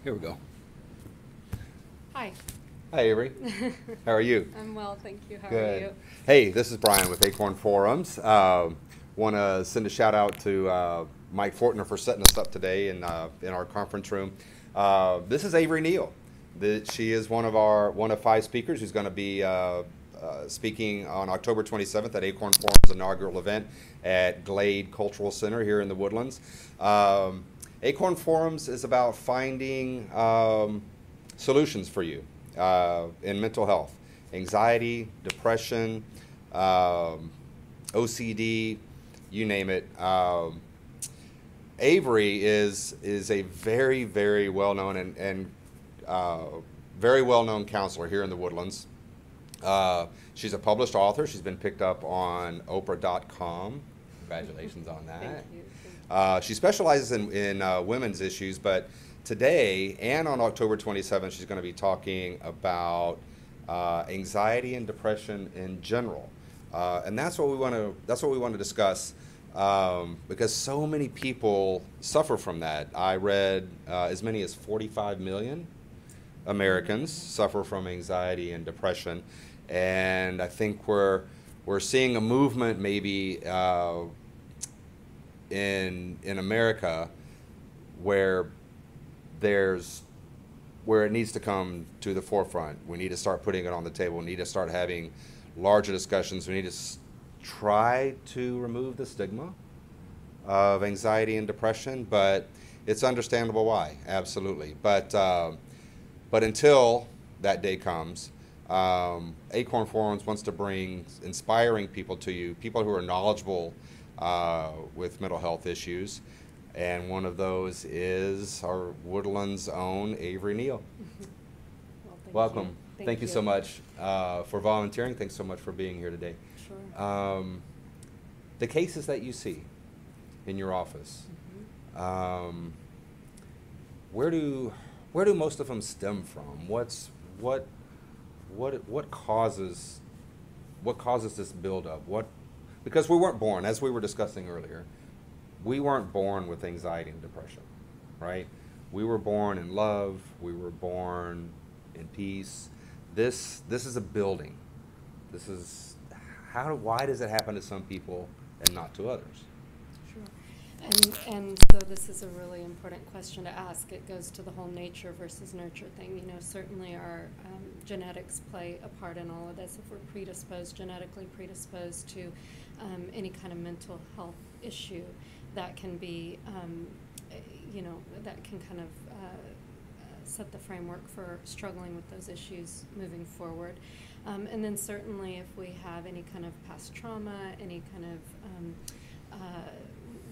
Here we go. Hi. Hi, Avery. How are you? I'm well, thank you. How are Good. you? Hey, this is Brian with Acorn Forums. Want to send a shout out to Mike Fortner for setting us up today in our conference room. This is Avery Neal. She is one of five speakers who's going to be speaking on October 27th at Acorn Forums' inaugural event at Glade Cultural Center here in the Woodlands. Acorn Forums is about finding solutions for you in mental health, anxiety, depression, OCD, you name it. Avery is a very, very well-known and very well-known counselor here in the Woodlands. She's a published author. She's been picked up on Oprah.com. Congratulations on that. Thank you. She specializes in women's issues, but today and on October 27th, she's going to be talking about anxiety and depression in general, and that's what we want to discuss because so many people suffer from that. I read as many as 45 million Americans suffer from anxiety and depression, and I think we're seeing a movement maybe in America where it needs to come to the forefront. We need to start putting it on the table. We need to start having larger discussions. We need to try to remove the stigma of anxiety and depression, but it's understandable why, absolutely. But until that day comes, Acorn Forums wants to bring inspiring people to you, people who are knowledgeable with mental health issues. And one of those is our Woodlands' own Avery Neal. Well, Welcome. you. Thank you so much for volunteering. Thanks so much for being here today. Sure. The cases that you see in your office, where do most of them stem from? What causes this buildup? Because we weren't born, as we were discussing earlier, we weren't born with anxiety and depression, right? We were born in love. We were born in peace. This is a building. Why does it happen to some people and not to others? Sure. And so this is a really important question to ask. It goes to the whole nature versus nurture thing. You know, certainly our genetics play a part in all of this. If we're genetically predisposed to any kind of mental health issue, that can be, that can kind of set the framework for struggling with those issues moving forward. And then certainly if we have any kind of past trauma, any kind of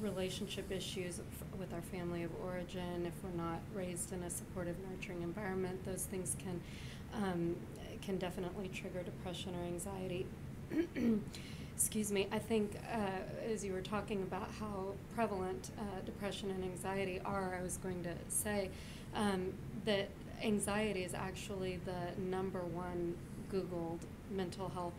relationship issues with our family of origin, if we're not raised in a supportive, nurturing environment, those things can definitely trigger depression or anxiety. Excuse me. I think as you were talking about how prevalent depression and anxiety are, I was going to say that anxiety is actually the #1 Googled mental health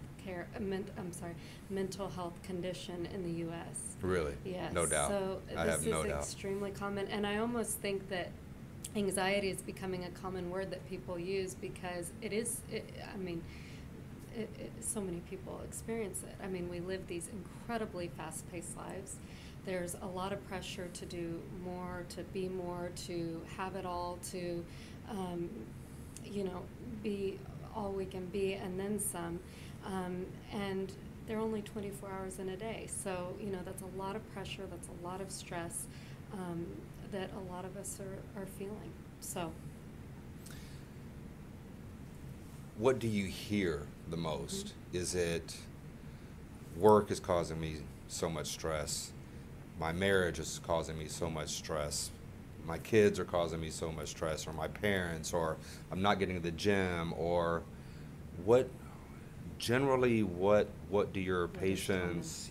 mental health condition in the U.S. Really? Yes. No doubt. So I this have no is doubt. extremely common, and I almost think that anxiety is becoming a common word that people use because it is. So many people experience it. I mean, we live these incredibly fast-paced lives. There's a lot of pressure to do more, to be more, to have it all, to, be all we can be, and then some. And there are only 24 hours in a day. So, that's a lot of pressure, that's a lot of stress that a lot of us are feeling. So. What do you hear the most? Is it work is causing me so much stress? My marriage is causing me so much stress. My kids are causing me so much stress, or my parents, or I'm not getting to the gym, or what do your patients,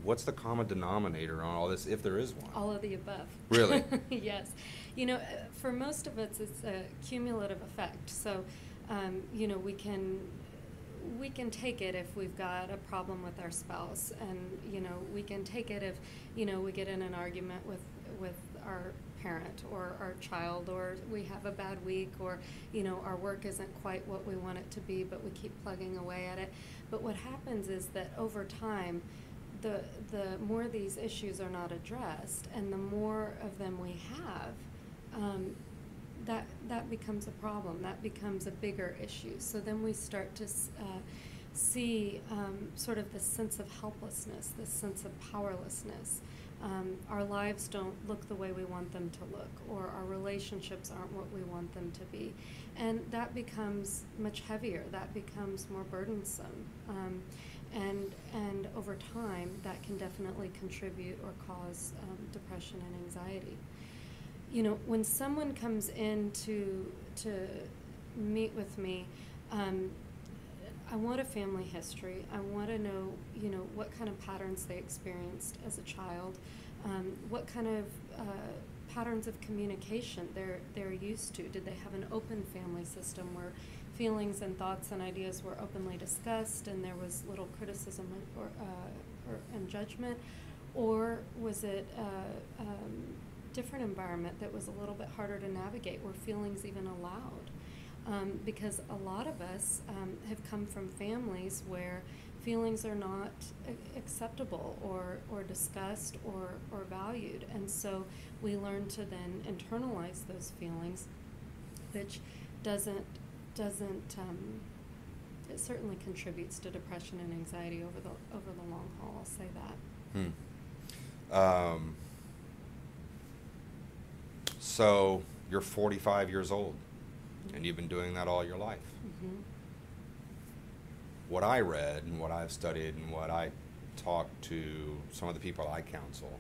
what's the common denominator on all this, if there is one? All of the above. Really? Yes. For most of us, it's a cumulative effect. So, we can take it if we've got a problem with our spouse, and we can take it if we get in an argument with our parent or our child, or we have a bad week, or our work isn't quite what we want it to be, but we keep plugging away at it. But what happens is that over time, the more these issues are not addressed, and the more of them we have, that becomes a problem. That becomes a bigger issue. So then we start to see sort of this sense of helplessness, this sense of powerlessness. Our lives don't look the way we want them to look, or our relationships aren't what we want them to be. And that becomes much heavier. That becomes more burdensome. And over time, that can definitely contribute or cause depression and anxiety. When someone comes in to meet with me, I want a family history. I want to know, what kind of patterns they experienced as a child, what kind of patterns of communication they're used to. Did they have an open family system where feelings and thoughts and ideas were openly discussed and there was little criticism and judgment? Or was it a different environment that was a little bit harder to navigate, were feelings even allowed? Because a lot of us have come from families where feelings are not acceptable or discussed or valued. And so we learn to then internalize those feelings, which doesn't it certainly contributes to depression and anxiety over the long haul. I'll say that. So you're 45 years old, and you've been doing that all your life. Mm-hmm. What I read and what I've studied and what I talk to some of the people I counsel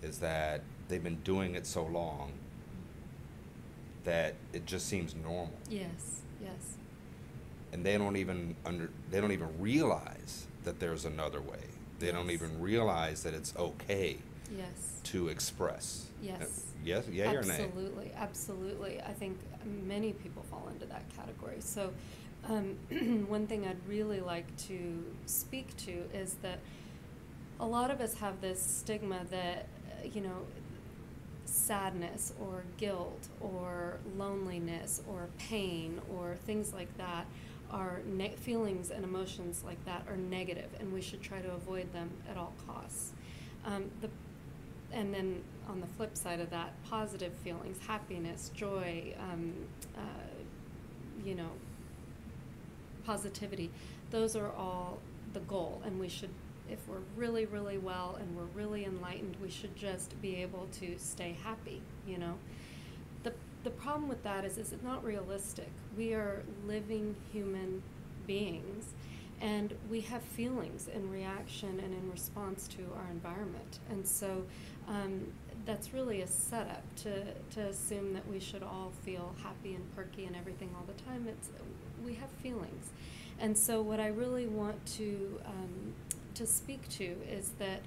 is that they've been doing it so long that it just seems normal. Yes. And they don't even realize that there's another way. They don't even realize that it's okay to express. Yes. Yes, yeah, or nay? Absolutely. I think many people fall into that category. So one thing I'd really like to speak to is that a lot of us have this stigma that, sadness or guilt or loneliness or pain or things like that are feelings and emotions like that are negative, and we should try to avoid them at all costs. And then on the flip side of that, positive feelings, happiness, joy, positivity, those are all the goal. And we should, if we're really, really well and we're really enlightened, we should just be able to stay happy, The problem with that is it's not realistic. We are living human beings, and we have feelings in reaction and in response to our environment. And so that's really a setup to assume that we should all feel happy and perky and everything all the time. We have feelings. And so what I really want to speak to is that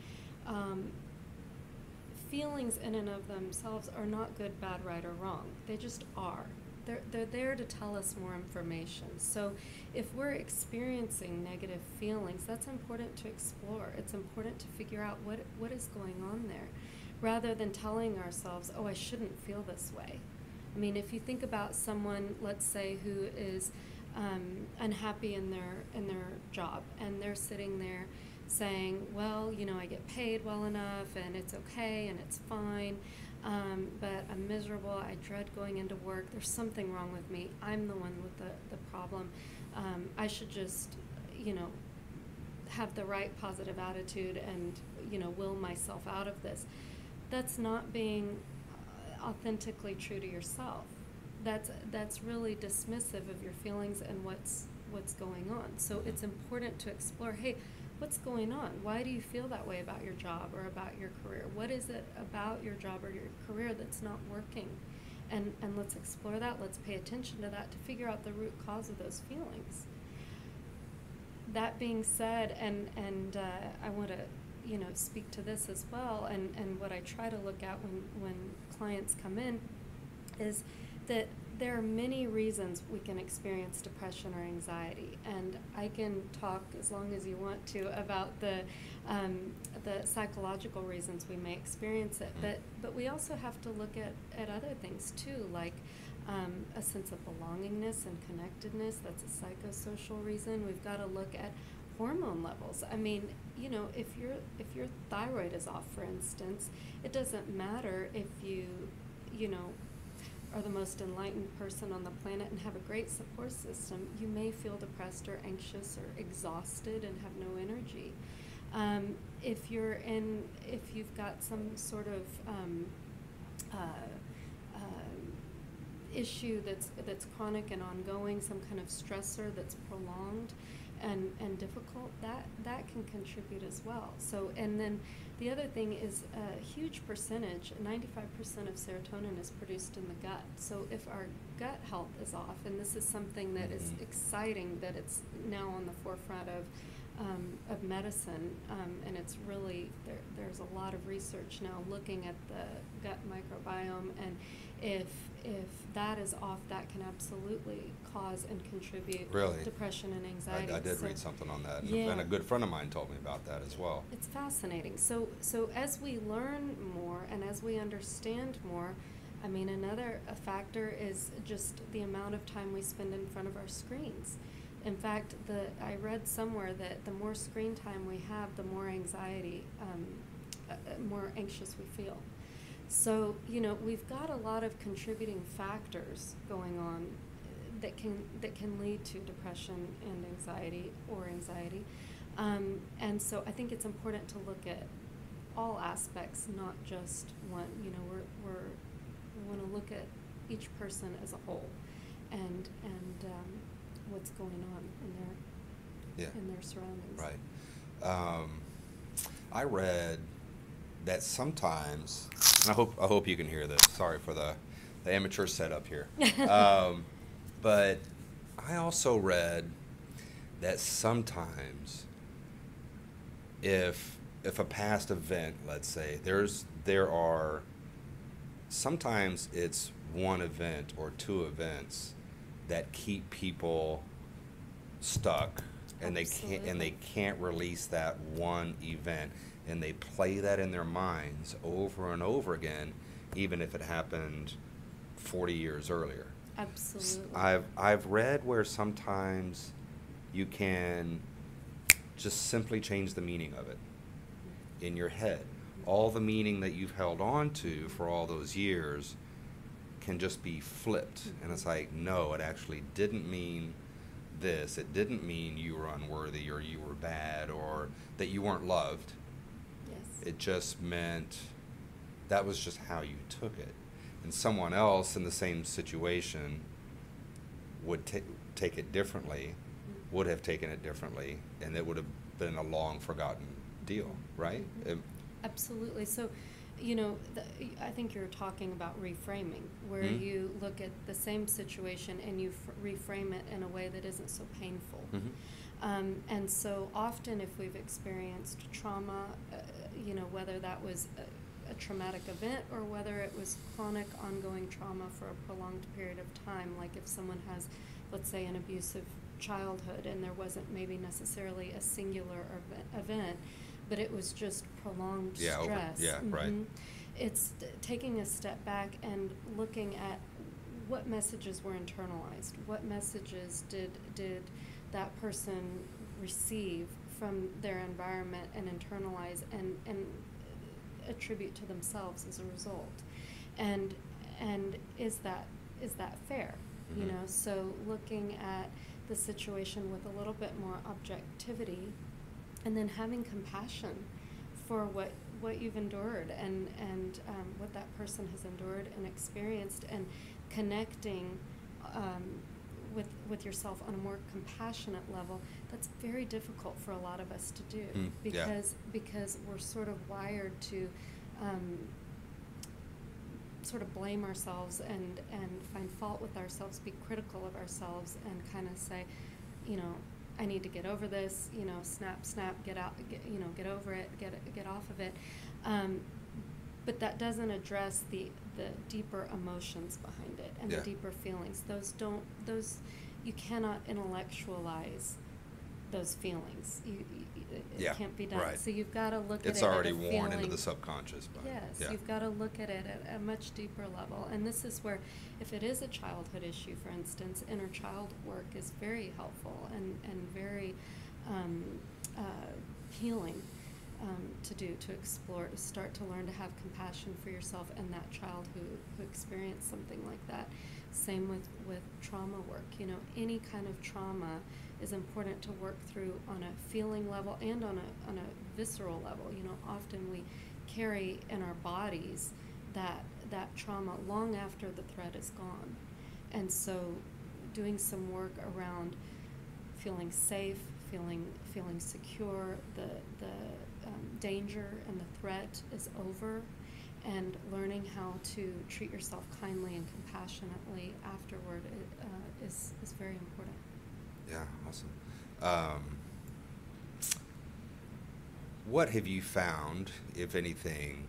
feelings in and of themselves are not good, bad, right, or wrong. They just are. They're there to tell us more information. So if we're experiencing negative feelings, that's important to explore. It's important to figure out what is going on there, rather than telling ourselves, oh, I shouldn't feel this way. I mean, if you think about someone, let's say, who is unhappy in their job, and they're sitting there saying, well, I get paid well enough, and it's okay, and it's fine, but I'm miserable, I dread going into work, there's something wrong with me, I'm the one with the problem, I should just, have the right positive attitude and, will myself out of this. That's not being authentically true to yourself. That's really dismissive of your feelings and what's going on. So it's important to explore, hey, what's going on? Why do you feel that way about your job or about your career? What is it about your job or your career that's not working? And let's explore that. Let's pay attention to that to figure out the root cause of those feelings. That being said, and I want to speak to this as well, and what I try to look at when clients come in is that there are many reasons we can experience depression or anxiety, and I can talk as long as you want to about the psychological reasons we may experience it, but we also have to look at other things too, like a sense of belongingness and connectedness. That's a psychosocial reason. We've got to look at hormone levels. I mean, you know, if your thyroid is off, for instance, it doesn't matter if you know, are the most enlightened person on the planet and have a great support system. You may feel depressed or anxious or exhausted and have no energy. If you've got some sort of issue that's chronic and ongoing, some kind of stressor that's prolonged and difficult, that can contribute as well. So, and then the other thing is a huge percentage, 95% of serotonin is produced in the gut. So if our gut health is off, and this is something that is exciting that it's now on the forefront of medicine, and it's really, there's a lot of research now looking at the gut microbiome, and if that is off, that can absolutely cause and contribute depression and anxiety. I did read something on that, yeah. And a good friend of mine told me about that as well. It's fascinating. So as we learn more and as we understand more, I mean, another factor is just the amount of time we spend in front of our screens. In fact, I read somewhere that the more screen time we have, the more anxiety, more anxious we feel. So, you know, we've got a lot of contributing factors going on that can lead to depression and anxiety or anxiety. And so I think it's important to look at all aspects, not just one. You know, we want to look at each person as a whole and what's going on in their surroundings. Right. I read that sometimes, and I hope you can hear this. Sorry for the amateur setup here. But I also read that sometimes if a past event, let's say, sometimes it's one event or two events that keep people stuck, and they can't release that one event, and they play that in their minds over and over again, even if it happened 40 years earlier. Absolutely. I've read where sometimes you can just simply change the meaning of it in your head. All the meaning that you've held on to for all those years can just be flipped. And it's like, no, it actually didn't mean this. It didn't mean you were unworthy or you were bad or that you weren't loved. Yes. It just meant that was just how you took it. And someone else in the same situation would take it differently, would have taken it differently, and it would have been a long forgotten deal, right? Absolutely. So, you know, I think you're talking about reframing, where you look at the same situation and you reframe it in a way that isn't so painful. And so often if we've experienced trauma, you know, whether that was a traumatic event or whether it was chronic ongoing trauma for a prolonged period of time, like if someone has, let's say, an abusive childhood and there wasn't maybe necessarily a singular event, but it was just prolonged stress. Right. It's taking a step back and looking at what messages were internalized, what messages did that person receive from their environment and internalize and attribute to themselves as a result, and is that fair? You know, so looking at the situation with a little bit more objectivity, and then having compassion for what you've endured and what that person has endured and experienced, and connecting with yourself on a more compassionate level. That's very difficult for a lot of us to do because we're sort of wired to sort of blame ourselves and find fault with ourselves, be critical of ourselves, and kind of say, you know, I need to get over this, you know, snap, get over it, get off of it. But that doesn't address the the deeper emotions behind it and Yeah. the deeper feelings. Those you cannot intellectualize those feelings. It can't be done. Right. So you've got to look It's at it already at a worn into feeling. the subconscious. But, Yes, yeah. you've got to look at it at a much deeper level. And this is where, if it is a childhood issue, for instance, inner child work is very helpful and very healing to do, to explore, to start to learn to have compassion for yourself and that child who experienced something like that. Same with trauma work. You know, any kind of trauma is important to work through on a feeling level and on a visceral level. You know, often we carry in our bodies that trauma long after the threat is gone. And so doing some work around feeling safe, feeling secure, the danger and the threat is over, and learning how to treat yourself kindly and compassionately afterward is very important. Yeah, awesome. What have you found, if anything,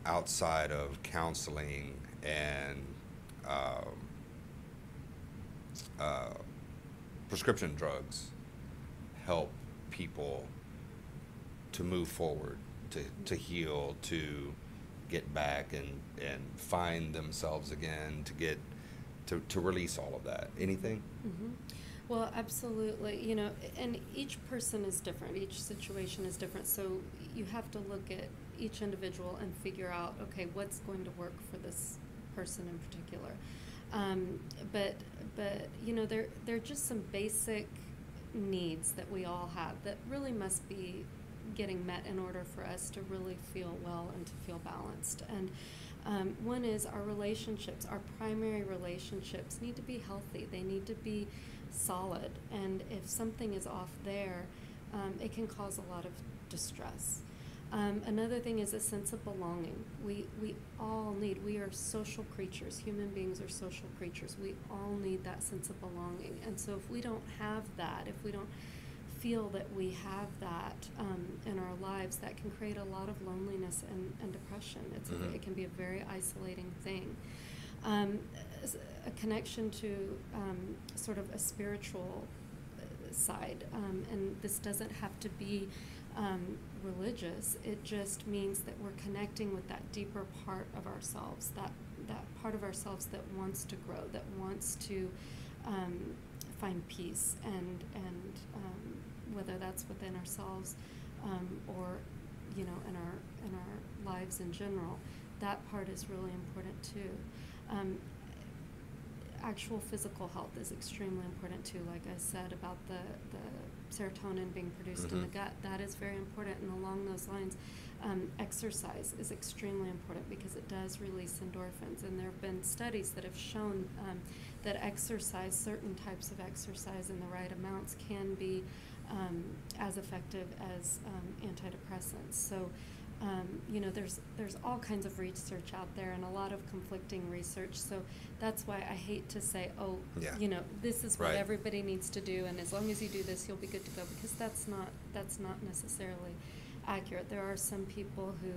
outside of counseling and prescription drugs, help people to move forward, to heal, to get back and find themselves again, to release all of that? Anything? Mm-hmm. Well, absolutely. You know, and each person is different. Each situation is different. So you have to look at each individual and figure out, okay, what's going to work for this person in particular. But you know, there are just some basic needs that we all have that really must be getting met in order for us to really feel well and to feel balanced. And one is our relationships. Our primary relationships need to be healthy. They need to be solid. And if something is off there, it can cause a lot of distress. Another thing is a sense of belonging. We all need, we are social creatures. Human beings are social creatures. We all need that sense of belonging. And so if we don't have that, if we don't feel that we have that in our lives, that can create a lot of loneliness and depression. It can be a very isolating thing. A connection to sort of a spiritual side, and this doesn't have to be religious. It just means that we're connecting with that deeper part of ourselves, that part of ourselves that wants to grow, that wants to find peace, and whether that's within ourselves or you know in our lives in general, that part is really important too. Actual physical health is extremely important too. Like I said about the serotonin being produced in the gut, that is very important. And along those lines, exercise is extremely important because it does release endorphins. And there have been studies that have shown that exercise, certain types of exercise in the right amounts, can be as effective as antidepressants. So you know, there's all kinds of research out there and a lot of conflicting research. So that's why I hate to say, oh, you know, this is what everybody needs to do, and as long as you do this, you'll be good to go, because that's not necessarily accurate. There are some people who,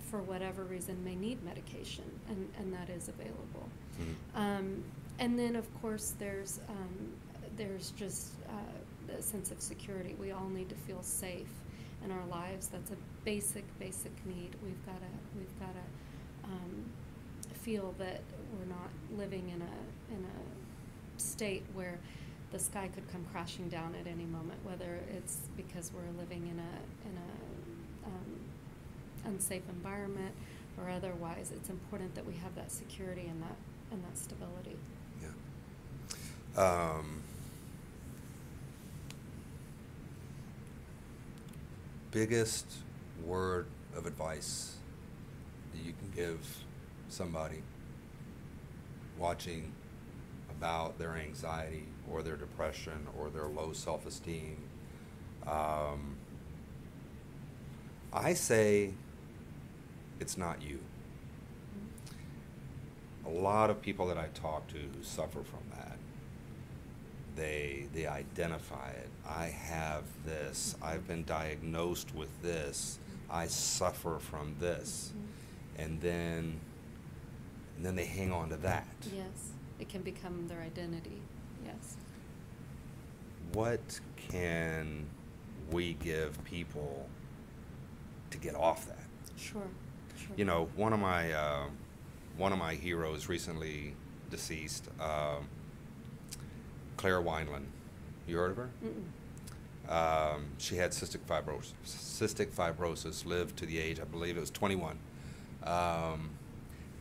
for whatever reason, may need medication, and that is available. And then, of course, there's just the sense of security. We all need to feel safe in our lives. That's a basic need. We've got to feel that we're not living in a state where the sky could come crashing down at any moment, whether it's because we're living in a unsafe environment or otherwise. It's important that we have that security and that stability. Yeah. Biggest word of advice that you can give somebody watching about their anxiety or their depression or their low self-esteem? I say it's not you. A lot of people that I talk to who suffer from that, they identify it. I have this. I've been diagnosed with this. I suffer from this. and then they hang on to that. Yes, it can become their identity. Yes. What can we give people to get off that? Sure. You know, one of my heroes recently deceased, Claire Wineland. You heard of her? Mm-mm. She had cystic fibrosis, lived to the age, I believe it was 21.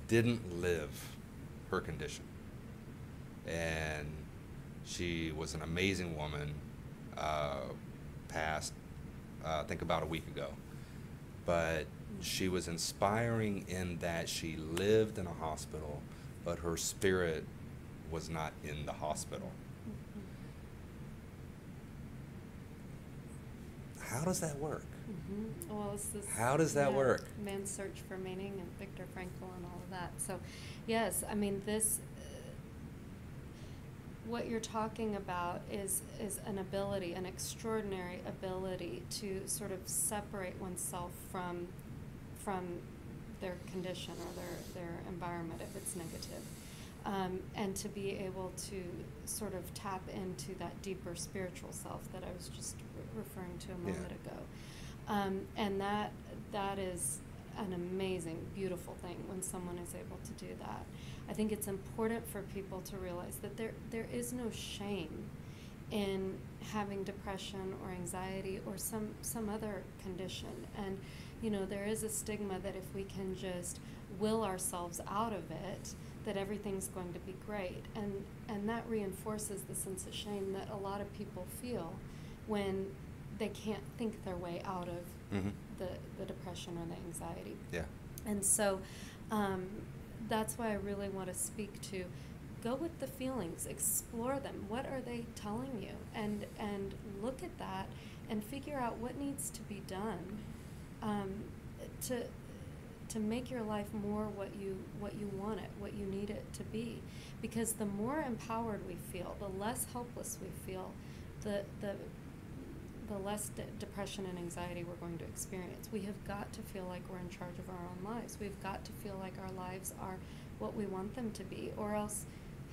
Didn't live her condition. And she was an amazing woman, passed, I think about a week ago. But she was inspiring in that she lived in a hospital, but her spirit was not in the hospital. How does that work? Mm-hmm. Well, it's this. How does that work? Man's Search for Meaning and Viktor Frankl and all of that. So, yes, I mean this. What you're talking about is an ability, an extraordinary ability to sort of separate oneself from their condition or their environment if it's negative. And to be able to sort of tap into that deeper spiritual self that I was just referring to a moment ago. And that is an amazing, beautiful thing when someone is able to do that. I think it's important for people to realize that there is no shame in having depression or anxiety or some other condition. And, you know, there is a stigma that if we can just will ourselves out of it, that everything's going to be great. And that reinforces the sense of shame that a lot of people feel when they can't think their way out of the depression or the anxiety. Yeah. And so that's why I really want to speak to go with the feelings, explore them. What are they telling you? And look at that and figure out what needs to be done to make your life more what you want it, what you need it to be. Because the more empowered we feel, the less helpless we feel, the less depression and anxiety we're going to experience. We have got to feel like we're in charge of our own lives. We've got to feel like our lives are what we want them to be, or else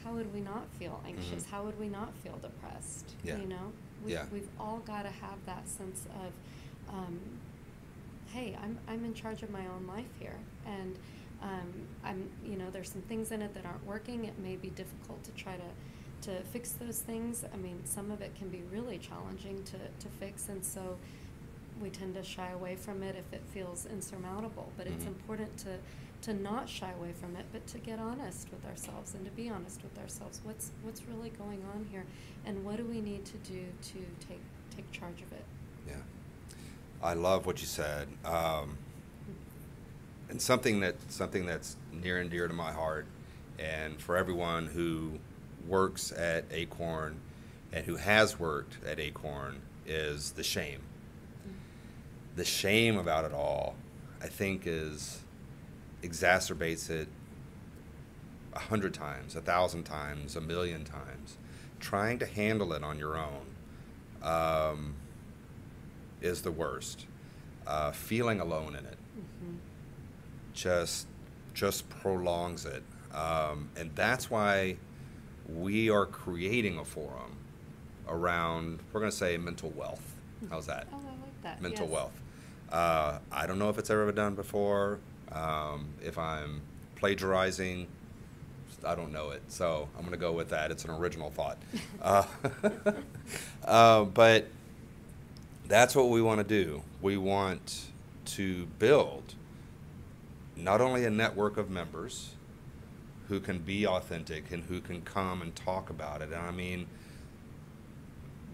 how would we not feel anxious? How would we not feel depressed? Yeah. You know? We've all got to have that sense of, hey, I'm in charge of my own life here, and there's some things in it that aren't working. It may be difficult to try to fix those things. I mean, some of it can be really challenging to fix, and so we tend to shy away from it if it feels insurmountable. But it's important to not shy away from it, but to get honest with ourselves and to be honest with ourselves. What's really going on here, and what do we need to do to take charge of it? Yeah. I love what you said, and something that's near and dear to my heart, and for everyone who works at Acorn and who has worked at Acorn, is the shame. The shame about it all, I think, exacerbates it 100 times, 1,000 times, 1,000,000 times. Trying to handle it on your own is the worst. Feeling alone in it just prolongs it, and that's why we are creating a forum around, we're going to say, mental wealth. How's that? Oh, I like that. Mental yes. wealth. I don't know if it's ever been done before. If I'm plagiarizing, I don't know it, so I'm going to go with that. It's an original thought. But that's what we want to do. We want to build not only a network of members who can be authentic and who can come and talk about it. And I mean,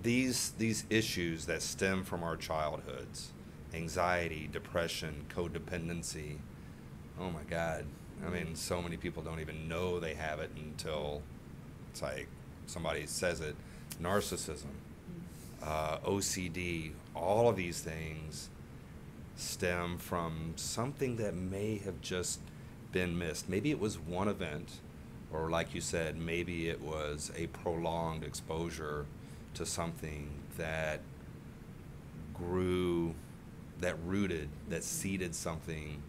these issues that stem from our childhoods, anxiety, depression, codependency, oh my God. I mean, so many people don't even know they have it until it's like somebody says it. Narcissism, OCD, all of these things stem from something that may have just been missed. Maybe it was one event, or like you said, maybe it was a prolonged exposure to something that grew, that rooted, that seeded something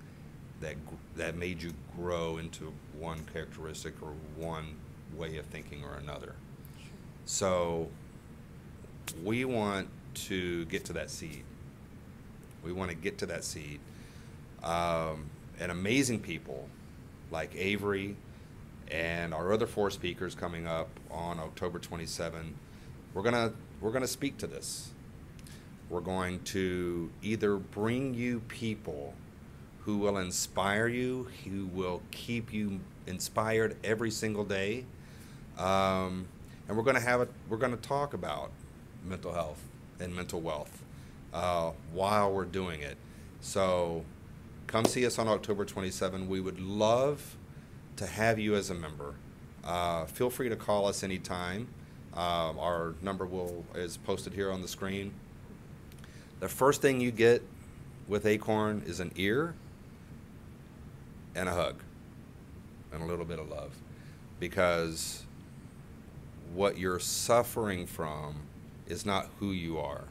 that made you grow into one characteristic or one way of thinking or another. Sure. So we want to get to that seed. We want to get to that seed. And amazing people like Avery and our other 4 speakers coming up on October 27, we're gonna speak to this. We're going to either bring you people who will inspire you, who will keep you inspired every single day, and we're gonna talk about mental health and mental wealth while we're doing it. So come see us on October 27. We would love to have you as a member. Feel free to call us anytime. Our number is posted here on the screen. The first thing you get with Acorn is an ear and a hug and a little bit of love, because what you're suffering from is not who you are.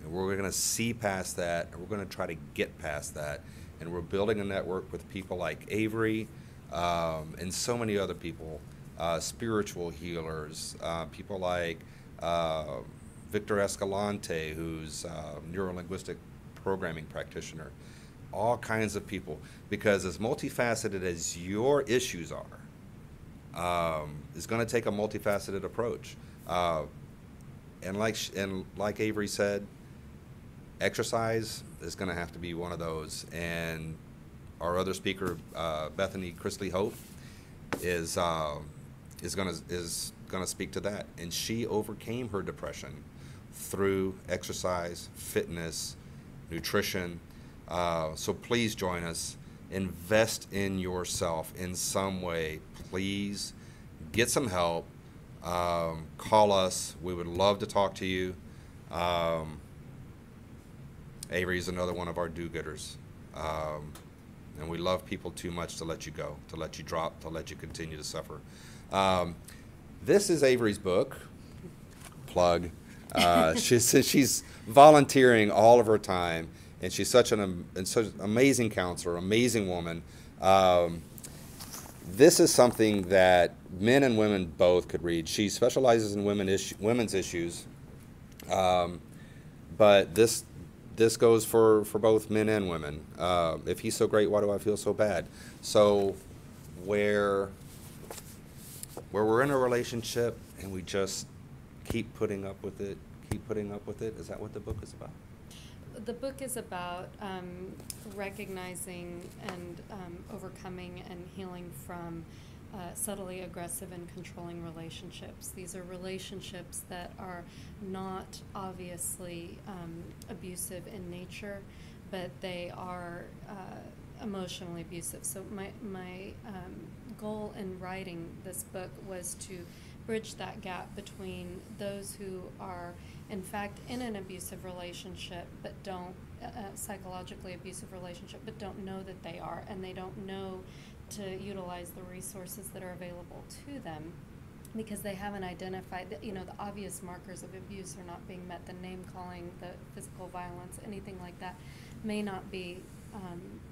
And we're going to see past that, and we're going to try to get past that. And we're building a network with people like Avery and so many other people, spiritual healers, people like Victor Escalante, who's a neuro-linguistic programming practitioner, all kinds of people. Because as multifaceted as your issues are, it's going to take a multifaceted approach. And like Avery said, exercise is going to have to be one of those. And our other speaker, Bethany Chrisley Hope, is going to speak to that. And she overcame her depression through exercise, fitness, nutrition. So please join us. Invest in yourself in some way. Please get some help. Call us. We would love to talk to you. Avery is another one of our do-gooders. And we love people too much to let you go, to let you drop, to let you continue to suffer. This is Avery's book. Plug. She's volunteering all of her time, and she's such an amazing counselor, amazing woman. This is something that men and women both could read. She specializes in women's issues, but this goes for both men and women. If he's so great, why do I feel so bad? So where we're in a relationship and we just keep putting up with it, is that what the book is about? The book is about recognizing and overcoming and healing from subtly aggressive and controlling relationships. These are relationships that are not obviously abusive in nature, but they are emotionally abusive. So my goal in writing this book was to bridge that gap between those who are in fact in an abusive relationship but don't, psychologically abusive relationship, but don't know that they are, and they don't know to utilize the resources that are available to them because they haven't identified that, the obvious markers of abuse are not being met. The name calling, the physical violence, anything like that may not be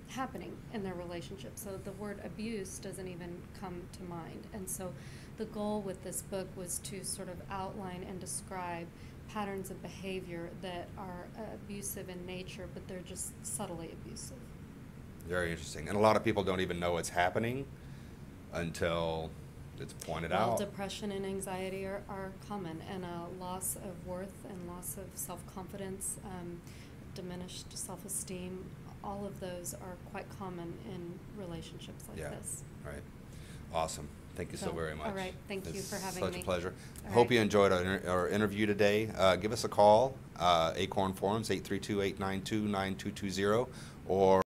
happening in their relationship. So the word abuse doesn't even come to mind. And so the goal with this book was to sort of outline and describe patterns of behavior that are abusive in nature, but they're just subtly abusive. Very interesting. And a lot of people don't even know it's happening until it's pointed out. Depression and anxiety are common, and a loss of worth and loss of self-confidence, diminished self-esteem, all of those are quite common in relationships like this. Right. Awesome. Thank you so very much. All right. Thank you for having me. It's such a pleasure. All Hope right. you enjoyed our interview today. Give us a call, Acorn Forums, 832-892-9220, or